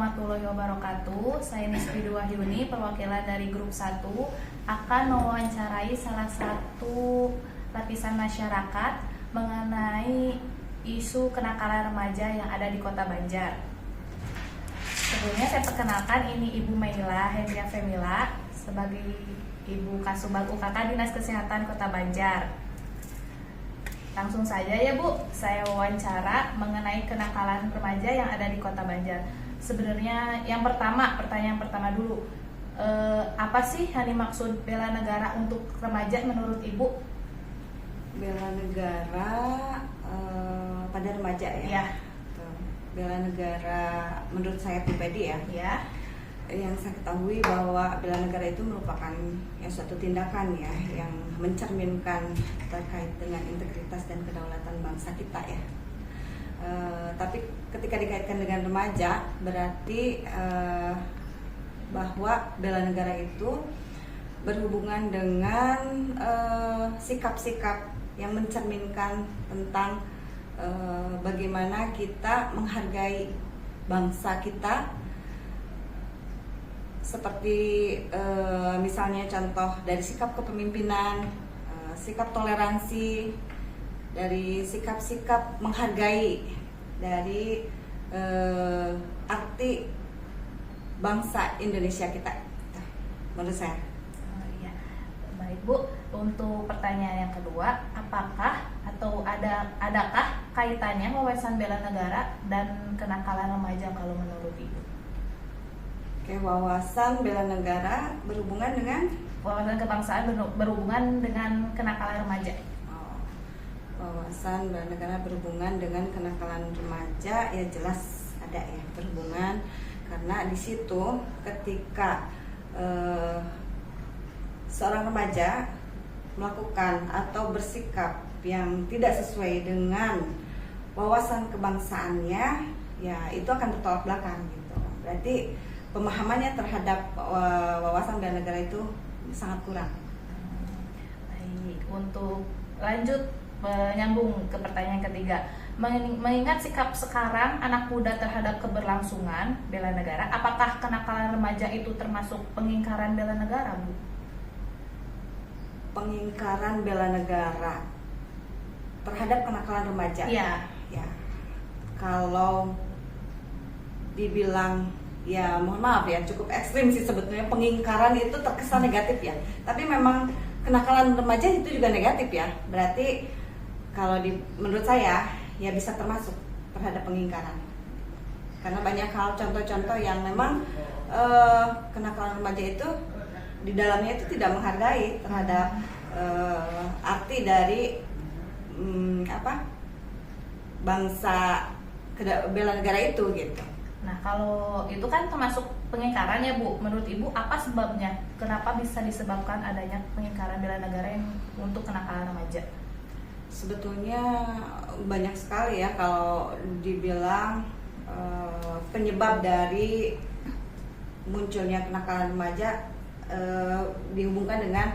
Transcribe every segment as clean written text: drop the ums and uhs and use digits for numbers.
warahmatullahi wabarakatuh. Saya Nisfi Wahyuni, perwakilan dari grup 1, akan mewawancarai salah satu lapisan masyarakat mengenai isu kenakalan remaja yang ada di Kota Banjar. Sebelumnya saya perkenalkan, ini Ibu Maila Hendria Femila sebagai Ibu Kasubag UKK Dinas Kesehatan Kota Banjar. Langsung saja ya Bu, saya wawancara mengenai kenakalan remaja yang ada di Kota Banjar. Sebenarnya pertanyaan pertama dulu, apa sih yang dimaksud bela negara untuk remaja menurut Ibu? Bela negara pada remaja ya? Ya. Bela negara menurut saya pribadi ya, yang saya ketahui bahwa bela negara itu merupakan suatu tindakan ya yang mencerminkan terkait dengan integritas dan kedaulatan bangsa kita ya. Tapi ketika dikaitkan dengan remaja berarti bahwa bela negara itu berhubungan dengan sikap-sikap yang mencerminkan tentang bagaimana kita menghargai bangsa kita, seperti misalnya contoh dari sikap kepemimpinan, sikap toleransi, dari sikap-sikap menghargai dari arti bangsa Indonesia kita, menurut saya. Iya. Baik Bu, untuk pertanyaan yang kedua, apakah atau adakah kaitannya wawasan bela negara dan kenakalan remaja kalau menurut Ibu? Oke, wawasan bela negara berhubungan dengan Wawasan kebangsaan berhubungan dengan kenakalan remaja. Wawasan bela negara berhubungan dengan kenakalan remaja ya jelas ada ya berhubungan, karena di situ ketika seorang remaja melakukan atau bersikap yang tidak sesuai dengan wawasan kebangsaannya, ya itu akan bertolak belakang gitu. Berarti pemahamannya terhadap wawasan bela negara itu sangat kurang. Baik, untuk lanjut menyambung ke pertanyaan ketiga, mengingat sikap sekarang anak muda terhadap keberlangsungan bela negara, apakah kenakalan remaja itu termasuk pengingkaran bela negara, Bu? Pengingkaran bela negara terhadap kenakalan remaja. Ya. Kalau dibilang ya mohon maaf ya cukup ekstrim sih sebetulnya, pengingkaran itu terkesan negatif ya. Tapi memang kenakalan remaja itu juga negatif ya. Berarti kalau menurut saya ya bisa termasuk terhadap pengingkaran. Karena banyak hal contoh-contoh yang memang kenakalan remaja itu di dalamnya itu tidak menghargai terhadap arti dari bangsa bela negara itu gitu. Nah, kalau itu kan termasuk pengingkaran ya Bu. Menurut Ibu apa sebabnya? Kenapa bisa disebabkan adanya pengingkaran bela negara yang untuk kenakalan remaja? Sebetulnya banyak sekali ya kalau dibilang penyebab dari munculnya kenakalan remaja dihubungkan dengan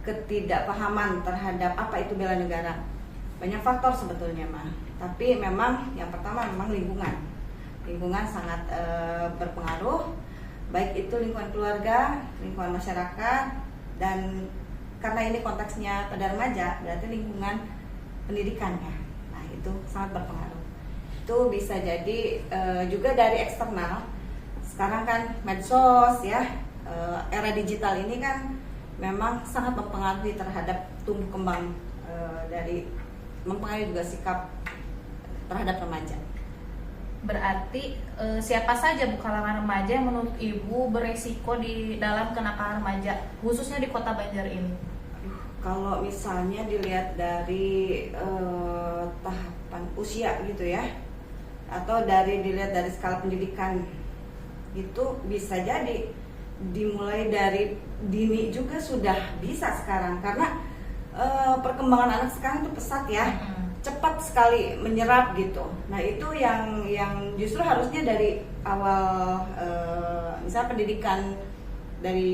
ketidakpahaman terhadap apa itu bela negara. Banyak faktor sebetulnya mah. Tapi memang yang pertama memang lingkungan sangat berpengaruh, baik itu lingkungan keluarga, lingkungan masyarakat, dan karena ini konteksnya pada remaja, berarti lingkungan pendidikannya. Nah itu sangat berpengaruh. Itu bisa jadi juga dari eksternal. Sekarang kan medsos ya, era digital ini kan memang sangat mempengaruhi terhadap tumbuh kembang mempengaruhi juga sikap terhadap remaja. Berarti siapa saja Bu kalangan remaja yang menurut Ibu beresiko di dalam kenakalan remaja, khususnya di Kota Banjar ini? Kalau misalnya dilihat dari tahapan usia gitu ya, atau dilihat dari skala pendidikan, itu bisa jadi dimulai dari dini juga sudah bisa sekarang, karena perkembangan anak sekarang itu pesat ya. Cepat sekali menyerap gitu. Nah itu yang justru harusnya dari awal misalnya pendidikan dari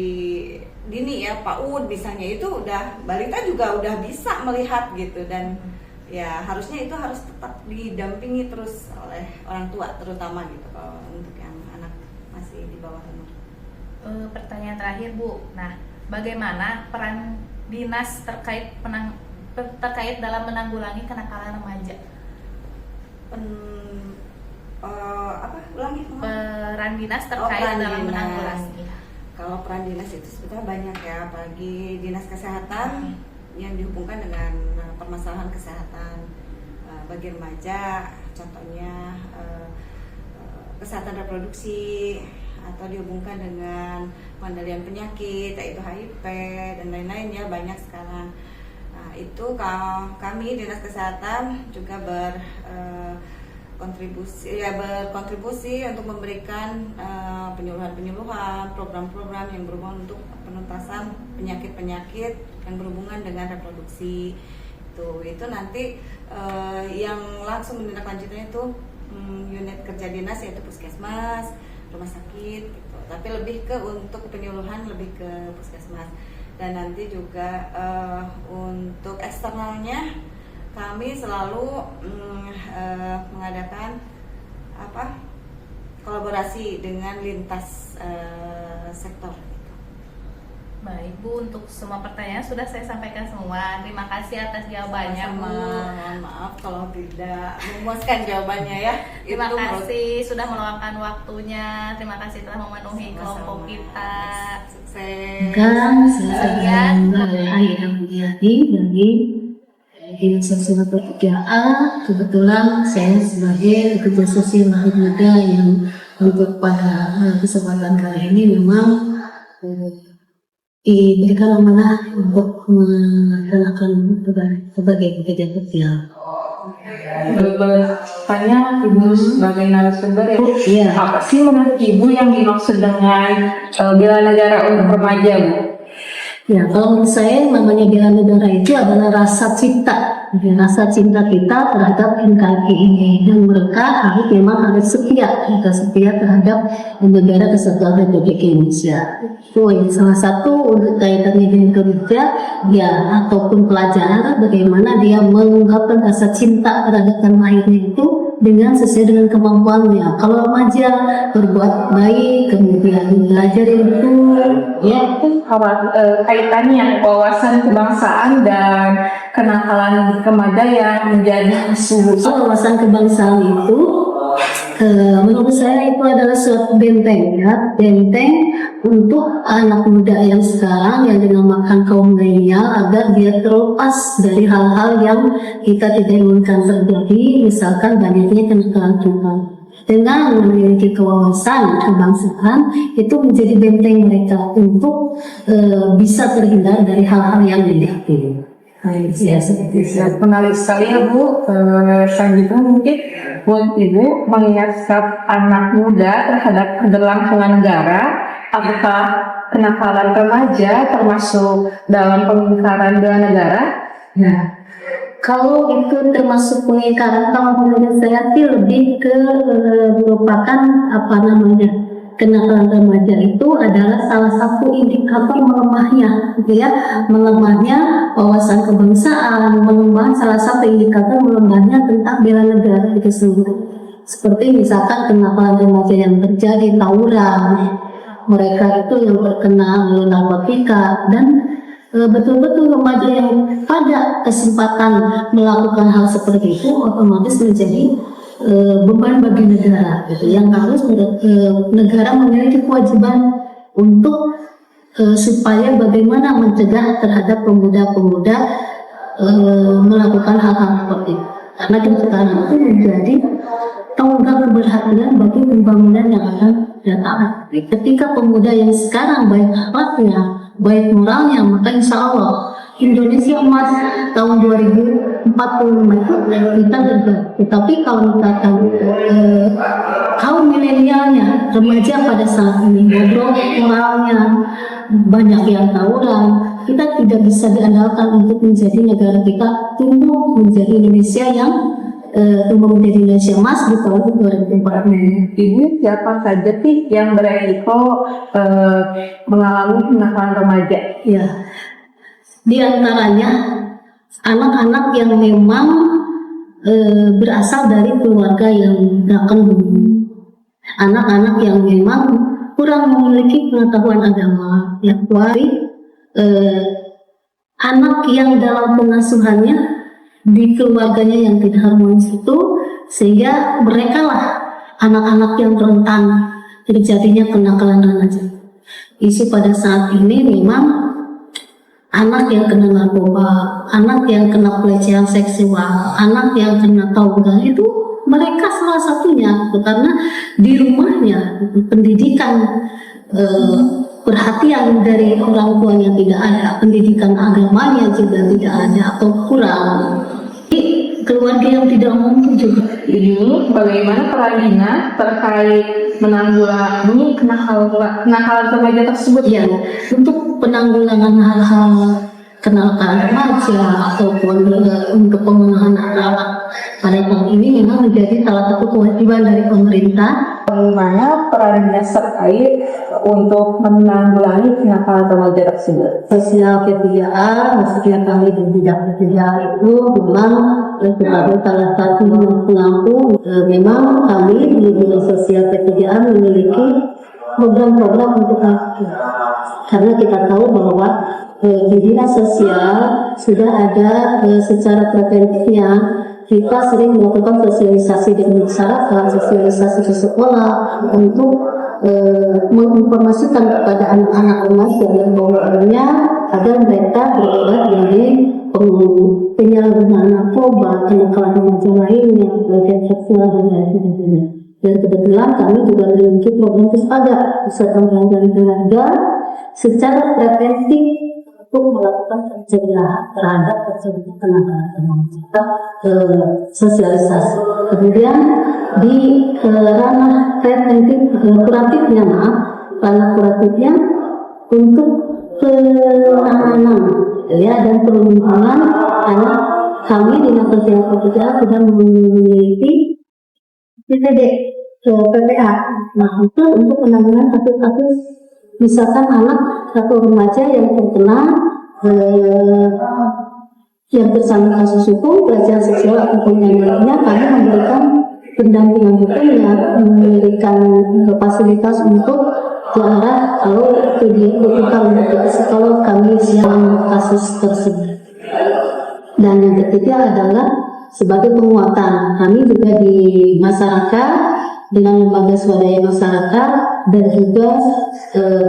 dini ya, PAUD misalnya, itu udah balita juga udah bisa melihat gitu, dan ya harusnya itu harus tetap didampingi terus oleh orang tua terutama gitu kalau untuk yang bawah umur. Pertanyaan terakhir Bu, nah bagaimana peran dinas terkait dalam menanggulangi kenakalan remaja? Ulangi. Peran dinas terkait peran dalam dinas. menanggulangi. Kalau peran dinas itu sebetulnya banyak ya, apalagi dinas kesehatan yang dihubungkan dengan permasalahan kesehatan bagi remaja, contohnya kesehatan reproduksi, atau dihubungkan dengan pengendalian penyakit yaitu HIV dan lain-lain ya, banyak sekarang. Nah, itu kami dinas kesehatan juga berkontribusi untuk memberikan penyuluhan-penyuluhan, program-program yang berhubungan untuk penuntasan penyakit-penyakit yang berhubungan dengan reproduksi. Itu nanti yang langsung menindaklanjutinya itu unit kerja dinas, yaitu puskesmas, rumah sakit gitu. Tapi lebih ke untuk penyuluhan lebih ke puskesmas. Dan nanti juga untuk eksternalnya kami selalu mengadakan kolaborasi dengan lintas sektor. Baik Bu, untuk semua pertanyaan sudah saya sampaikan semua. Terima kasih atas jawabannya Bu. Mohon maaf kalau tidak memuaskan jawabannya ya. Terima kasih sudah meluangkan waktunya. Terima kasih telah memenuhi kelompok kita. Sukses. Sekian ayah dari Dinas Sosial A. Kebetulan saya sebagai pekerja sosial anak muda yang untuk pada kesempatan kali ini memang diberikan amanah untuk melaksanakan sebagai pekerja sosial. Bertanya Ibu sebagai narasumber ya, Iya. apa sih menurut Ibu yang dimaksud dengan bela negara untuk remaja, Bu? Ya, kalau menurut saya namanya bela negara itu adalah rasa cinta kita terhadap NKRI ini, dan mereka harus setia terhadap negara kesatuan Republik Indonesia. Itu salah satu untuk kaitannya dengan kerja ya, ataupun pelajaran bagaimana dia mengungkapkan rasa cinta terhadap tanah airnya itu dengan sesuai dengan kemampuannya. Kalau remaja berbuat baik, kemudian belajar yang betul, ya Itu kaitannya wawasan kebangsaan dan kenakalan remaja yang menjadi isu. wawasan kebangsaan itu menurut saya itu adalah suatu benteng untuk anak muda yang sekarang yang dinamakan kaum milenial, agar dia terlepas dari hal-hal yang kita tidak inginkan terjadi, misalkan banyaknya kenakalan. Dengan memiliki kewawasan kebangsaan itu menjadi benteng mereka untuk bisa terhindar dari hal-hal yang negatif. Ya, menarik sekali ya Bu. Selanjutnya mungkin buat Ibu mengingatkan anak muda terhadap keberlangsungan negara, apakah kenakalan remaja termasuk dalam pengingkaran bela negara? Ya, kalau itu termasuk pengingkaran, kalau menurut saya sih lebih ke merupakan kenakalan remaja itu adalah salah satu indikator melemahnya, melemahnya wawasan kebangsaan, salah satu indikator melemahnya tentang bela negara itu sendiri. Seperti misalkan kenakalan remaja yang terjadi tawuran, mereka itu yang terkena narkotika, dan betul-betul remaja yang pada kesempatan melakukan hal seperti itu otomatis menjadi beban bagi negara, yang harus negara memiliki kewajiban untuk supaya bagaimana mencegah terhadap pemuda-pemuda melakukan hal-hal seperti itu. Karena sekarang itu menjadi tonggak keberhasilan bagi pembangunan yang akan datang. Ketika pemuda yang sekarang baik akhlaknya, baik moralnya, maka insya Allah Indonesia emas tahun 2045 itu kita bergerak. Tetapi kalau misalkan kaum milenialnya, remaja pada saat ini bobrok moralnya, banyak yang tawuran, kita tidak bisa diandalkan untuk menjadi negara kita tumbuh menjadi Indonesia yang tumbuh menjadi Indonesia emas di tahun 2045. Ibu siapa saja sih yang beresiko mengalami kenakalan remaja? Ya, di antaranya anak-anak yang memang berasal dari keluarga yang anak-anak yang memang kurang memiliki pengetahuan agama yang kuat, anak yang dalam pengasuhannya di keluarganya yang tidak harmonis itu, sehingga mereka lah anak-anak yang rentan terjadinya kenakalan remaja. Isu pada saat ini memang anak yang kena narkoba, anak yang kena pelecehan seksual, anak yang kena tawuran itu mereka salah satunya, karena di rumahnya pendidikan perhatian dari orang tuanya tidak ada, pendidikan agamanya juga tidak ada atau kurang. Keluarga yang tidak mampu juga. Ini bagaimana peran dinas terkait menanggulangi kenakalan remaja tersebut? Ya, untuk penanggulangan hal-hal kenakalan remaja ataupun untuk pemenuhan anak-anak pada tahun ini memang menjadi salah satu kewajiban dari pemerintah. Bagaimana peran dinas terkait untuk menanggulangi kenakalan remaja tersebut? Sosial P3A, maksudnya kami di bidang P3A itu memang sebagai salah satu pengampu, memang kami di bidang sosial P3A memiliki program-program untuk anak. Karena kita tahu bahwa di dinas sosial sudah ada secara preventifnya kita sering melakukan sosialisasi dengan masyarakat, sosialisasi ke sekolah untuk menginformasikan kepada anak-anak remaja dan bawahnya agar mereka berobat dari penyalahgunaan narkoba, kenakalan remaja lainnya, pelecehan seksual dan lain sebagainya. Dan kebetulan kami juga memiliki program Puspaga, Pusat Pembelajaran Keluarga, secara preventif untuk melakukan pencegahan terhadap terjadinya kenakalan remaja, sosialisasi. Kemudian di ranah preventif kuratifnya, ranah kuratifnya untuk penanganan ya dan perlindungan anak, kami di Dinas Sosial P3A sudah memiliki PPA. Nah, itu untuk penanganan kasus-kasus misalkan anak atau remaja yang terkena yang tersangkut kasus hukum, pelecehan seksual ataupun yang lainnya, kami memberikan pendampingan hukum yang memberikan fasilitas untuk diarah kalau kalau kami sedang kasus tersebut. Dan yang ketiga adalah sebagai penguatan, kami juga di masyarakat dengan lembaga swadaya masyarakat dan juga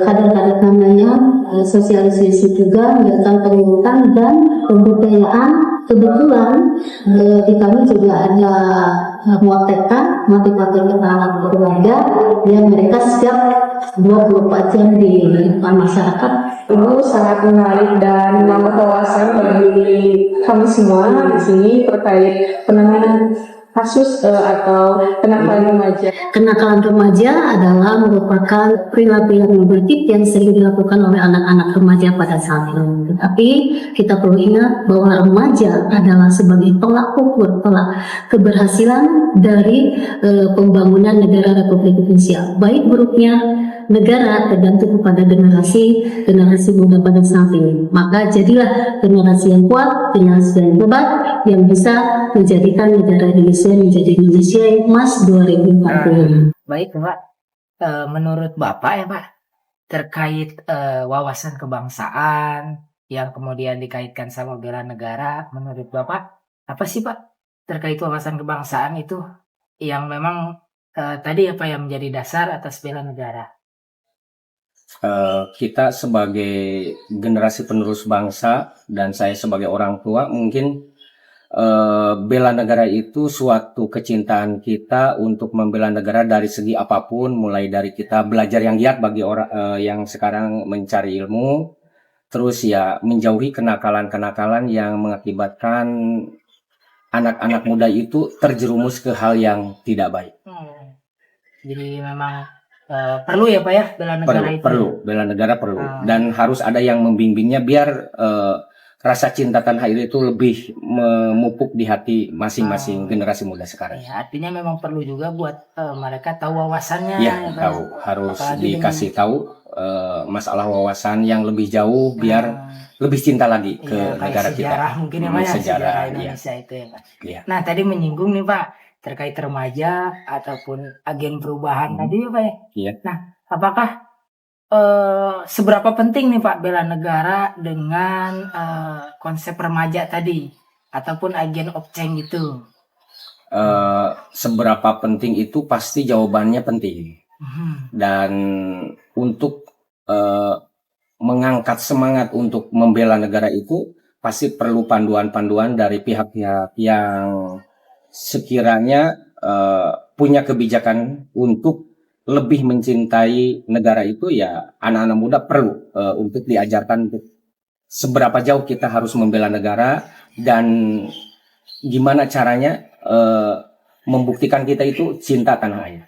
kader-kader namanya sosialisasi juga memberikan penguatan dan pemberdayaan. Kebetulan di kami juga ada muatekan motivator ketahanan keluarga yang mereka siap 24 jam di depan masyarakat. Itu sangat menarik dan menambah wawasan bagi kami semua di sini terkait penanganan kasus atau kenakalan remaja. Kenakalan remaja adalah merupakan perilaku yang negatif yang sering dilakukan oleh anak-anak remaja pada saat ini. Tetapi kita perlu ingat bahwa remaja adalah sebagai tolak ukur, tolak keberhasilan dari pembangunan negara Republik Indonesia. Baik buruknya negara tergantung kepada generasi muda pada saat ini. Maka jadilah generasi yang kuat, generasi yang hebat, yang bisa menjadikan negara Indonesia menjadi Indonesia yang emas 2040. Baik Pak, menurut Bapak ya Pak, terkait wawasan kebangsaan yang kemudian dikaitkan sama bela negara, menurut Bapak apa sih Pak terkait wawasan kebangsaan itu yang memang tadi apa yang menjadi dasar atas bela negara? Kita sebagai generasi penerus bangsa dan saya sebagai orang tua mungkin bela negara itu suatu kecintaan kita untuk membela negara dari segi apapun, mulai dari kita belajar yang giat bagi orang yang sekarang mencari ilmu, terus ya menjauhi kenakalan-kenakalan yang mengakibatkan anak-anak muda itu terjerumus ke hal yang tidak baik. Jadi memang perlu ya Pak ya bela negara itu? Perlu, bela negara perlu. Dan harus ada yang membimbingnya biar rasa cinta tanah air itu lebih memupuk di hati masing-masing generasi muda sekarang. Ya, artinya memang perlu juga buat mereka tahu wawasannya. Ya, tahu, harus dikasih tahu masalah wawasan yang lebih jauh biar lebih cinta lagi ke negara kita. Sejarah mungkin ya Pak ya, sejarah Indonesia itu ya Pak. Ya. Nah tadi menyinggung nih Pak terkait remaja ataupun agen perubahan tadi ya Pak ya. Iya. Nah apakah seberapa penting nih Pak bela negara dengan konsep remaja tadi ataupun agent of change gitu? Seberapa penting itu pasti jawabannya penting. Dan untuk mengangkat semangat untuk membela negara itu pasti perlu panduan-panduan dari pihak-pihak yang sekiranya punya kebijakan untuk lebih mencintai negara itu. Ya anak-anak muda perlu untuk diajarkan seberapa jauh kita harus membela negara dan gimana caranya membuktikan kita itu cinta tanah air.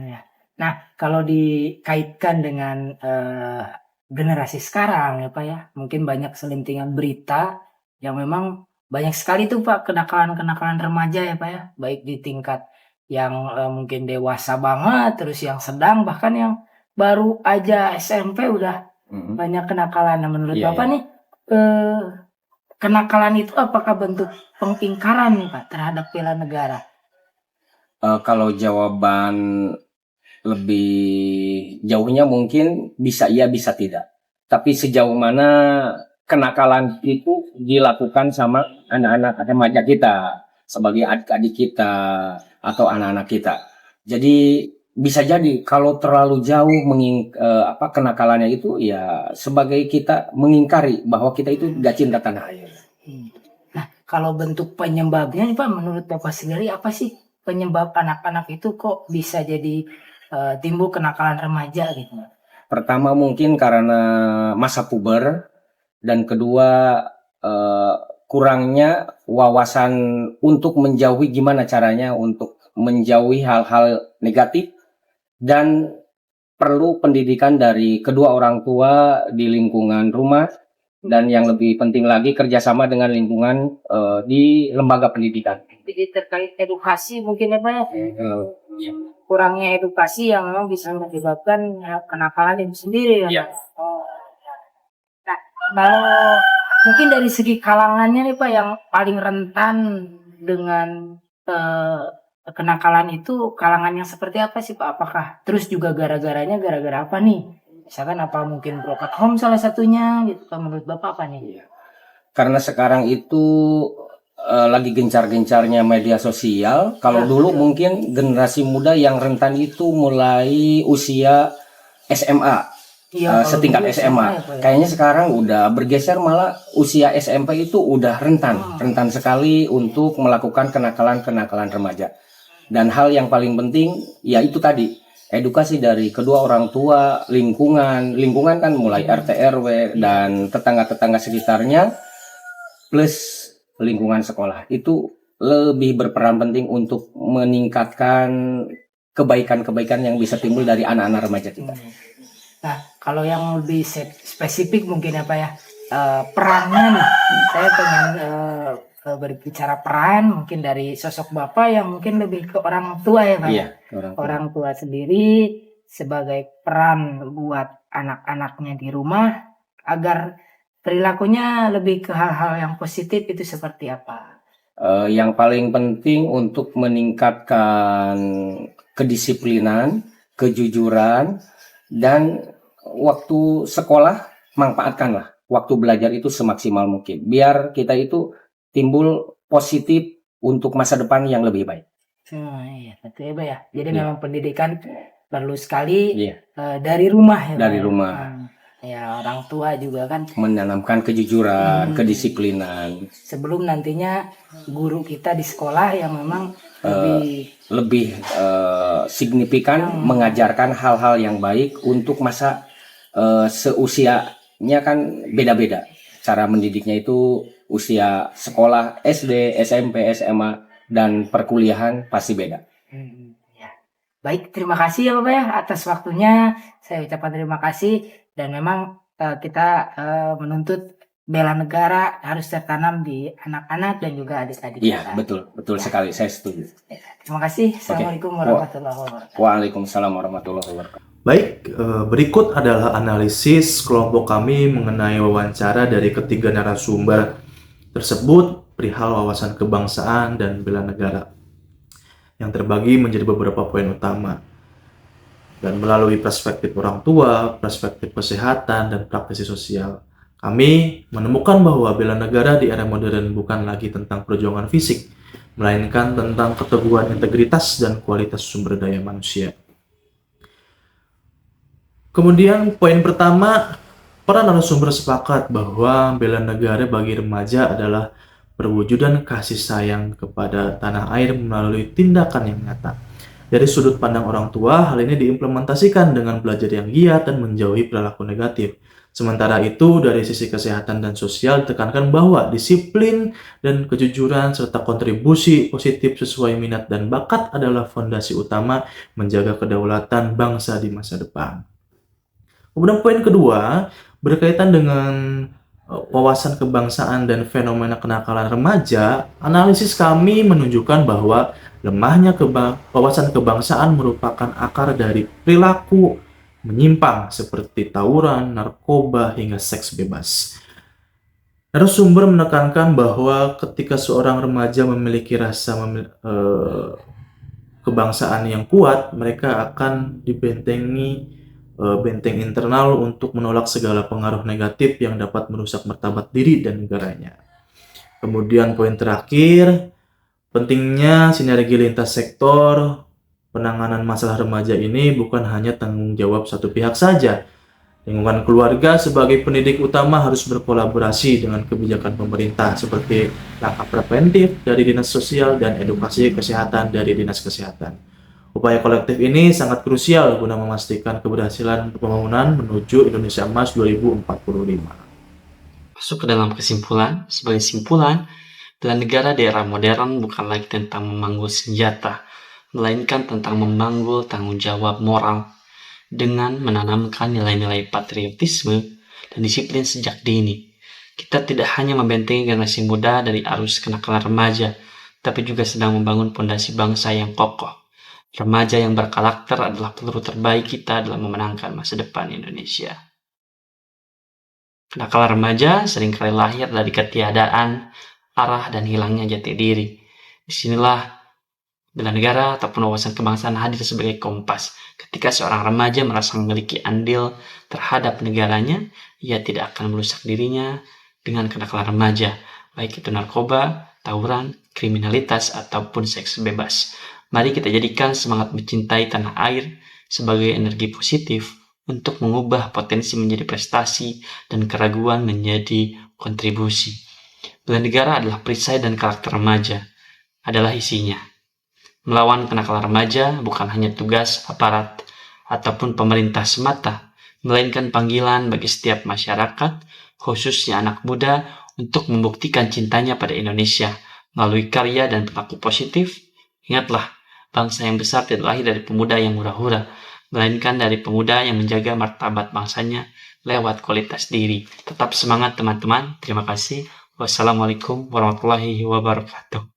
Ya. Nah, kalau dikaitkan dengan generasi sekarang ya Pak ya, mungkin banyak selentingan berita yang memang banyak sekali tuh Pak kenakalan-kenakalan remaja ya Pak ya, baik di tingkat yang mungkin dewasa banget, terus yang sedang, bahkan yang baru aja SMP udah banyak kenakalan. Nah, menurut Iya, Bapak nih kenakalan itu apakah bentuk pengingkaran nih Pak terhadap bela negara? Kalau jawaban lebih jauhnya mungkin bisa iya bisa tidak. Tapi sejauh mana kenakalan itu dilakukan sama anak-anak remaja kita, sebagai adik-adik kita atau anak-anak kita. Jadi bisa jadi kalau terlalu jauh kenakalannya itu ya sebagai kita mengingkari bahwa kita itu gak cinta tanah air. Nah, kalau bentuk penyebabnya nih Pak, menurut Bapak sendiri apa sih penyebab anak-anak itu kok bisa jadi timbul kenakalan remaja gitu? Pertama mungkin karena masa puber, dan kedua kurangnya wawasan untuk menjauhi gimana caranya untuk menjauhi hal-hal negatif, dan perlu pendidikan dari kedua orang tua di lingkungan rumah, dan yang lebih penting lagi kerjasama dengan lingkungan di lembaga pendidikan. Jadi terkait edukasi mungkin ya Pak ya? Kurangnya edukasi yang memang bisa menyebabkan kenakalan itu sendiri ya. Iya. Nah, kalau mungkin dari segi kalangannya nih Pak yang paling rentan dengan kenakalan itu kalangan yang seperti apa sih Pak? Apakah terus juga gara-garanya gara-gara apa nih? Misalkan apa mungkin broken home salah satunya gitu Pak, menurut Bapak apa nih? Karena sekarang itu lagi gencar-gencarnya media sosial. Kalau dulu mungkin generasi muda yang rentan itu mulai usia SMA, setingkat SMA. Kayaknya sekarang udah bergeser, malah usia SMP itu udah rentan sekali untuk melakukan kenakalan-kenakalan remaja. Dan hal yang paling penting ya itu tadi, edukasi dari kedua orang tua, lingkungan kan mulai RT RW dan tetangga-tetangga sekitarnya, plus lingkungan sekolah itu lebih berperan penting untuk meningkatkan kebaikan-kebaikan yang bisa timbul dari anak-anak remaja kita. Nah, kalau yang lebih spesifik mungkin apa ya, perannya nih, saya pengen berbicara peran mungkin dari sosok Bapak yang mungkin lebih ke orang tua ya Pak. Iya, orang tua sendiri sebagai peran buat anak-anaknya di rumah agar perilakunya lebih ke hal-hal yang positif itu seperti apa? Yang paling penting untuk meningkatkan kedisiplinan, kejujuran, dan waktu sekolah manfaatkanlah waktu belajar itu semaksimal mungkin, biar kita itu timbul positif untuk masa depan yang lebih baik. Iya, betul ya, ya. Jadi memang pendidikan perlu sekali dari rumah ya. Dari rumah. Ya, orang tua juga kan menanamkan kejujuran, kedisiplinan. Sebelum nantinya guru kita di sekolah yang memang lebih signifikan mengajarkan hal-hal yang baik untuk masa seusianya kan beda-beda. Cara mendidiknya itu usia sekolah SD, SMP, SMA, dan perkuliahan pasti beda. Ya. Baik, terima kasih ya Bapak ya atas waktunya. Saya ucapkan terima kasih. Dan memang kita menuntut bela negara harus tertanam di anak-anak dan juga adik-adik Iya, kita. betul sekali, saya setuju. Terima kasih. Assalamualaikum warahmatullahi wabarakatuh. Waalaikumsalam warahmatullahi wabarakatuh. Baik, berikut adalah analisis kelompok kami mengenai wawancara dari ketiga narasumber tersebut perihal wawasan kebangsaan dan bela negara yang terbagi menjadi beberapa poin utama. Dan melalui perspektif orang tua, perspektif kesehatan, dan praktisi sosial, kami menemukan bahwa bela negara di era modern bukan lagi tentang perjuangan fisik, melainkan tentang keteguhan integritas dan kualitas sumber daya manusia. Kemudian poin pertama, para narasumber sepakat bahwa bela negara bagi remaja adalah perwujudan kasih sayang kepada tanah air melalui tindakan yang nyata. Dari sudut pandang orang tua, hal ini diimplementasikan dengan belajar yang giat dan menjauhi perilaku negatif. Sementara itu, dari sisi kesehatan dan sosial ditekankan bahwa disiplin dan kejujuran serta kontribusi positif sesuai minat dan bakat adalah fondasi utama menjaga kedaulatan bangsa di masa depan. Kemudian poin kedua, berkaitan dengan wawasan kebangsaan dan fenomena kenakalan remaja, analisis kami menunjukkan bahwa lemahnya wawasan kebangsaan merupakan akar dari perilaku menyimpang seperti tawuran, narkoba, hingga seks bebas. Narasumber menekankan bahwa ketika seorang remaja memiliki rasa kebangsaan yang kuat, mereka akan dibentengi benteng internal untuk menolak segala pengaruh negatif yang dapat merusak martabat diri dan negaranya. Kemudian poin terakhir, pentingnya sinergi lintas sektor. Penanganan masalah remaja ini bukan hanya tanggung jawab satu pihak saja. Lingkungan keluarga sebagai pendidik utama harus berkolaborasi dengan kebijakan pemerintah seperti langkah preventif dari Dinas Sosial dan edukasi kesehatan dari Dinas Kesehatan. Upaya kolektif ini sangat krusial guna memastikan keberhasilan pembangunan menuju Indonesia Emas 2045. Masuk ke dalam kesimpulan, sebagai simpulan, bela negara di era modern bukan lagi tentang memanggul senjata, melainkan tentang memanggul tanggung jawab moral dengan menanamkan nilai-nilai patriotisme dan disiplin sejak dini. Kita tidak hanya membentengi generasi muda dari arus kenakalan remaja, tapi juga sedang membangun pondasi bangsa yang kokoh. Remaja yang berkarakter adalah peluru terbaik kita dalam memenangkan masa depan Indonesia. Kenakalan remaja seringkali lahir dari ketiadaan arah dan hilangnya jati diri. Disinilah bela negara ataupun wawasan kebangsaan hadir sebagai kompas. Ketika seorang remaja merasa memiliki andil terhadap negaranya, ia tidak akan merusak dirinya dengan kenakalan remaja, baik itu narkoba, tawuran, kriminalitas, ataupun seks bebas. Mari kita jadikan semangat mencintai tanah air sebagai energi positif untuk mengubah potensi menjadi prestasi dan keraguan menjadi kontribusi. Bela negara adalah perisai dan karakter remaja, adalah isinya. Melawan kenakalan remaja bukan hanya tugas aparat ataupun pemerintah semata, melainkan panggilan bagi setiap masyarakat, khususnya anak muda, untuk membuktikan cintanya pada Indonesia melalui karya dan perilaku positif. Ingatlah, bangsa yang besar tidak lahir dari pemuda yang hura-hura, melainkan dari pemuda yang menjaga martabat bangsanya lewat kualitas diri. Tetap semangat teman-teman. Terima kasih. Wassalamualaikum warahmatullahi wabarakatuh.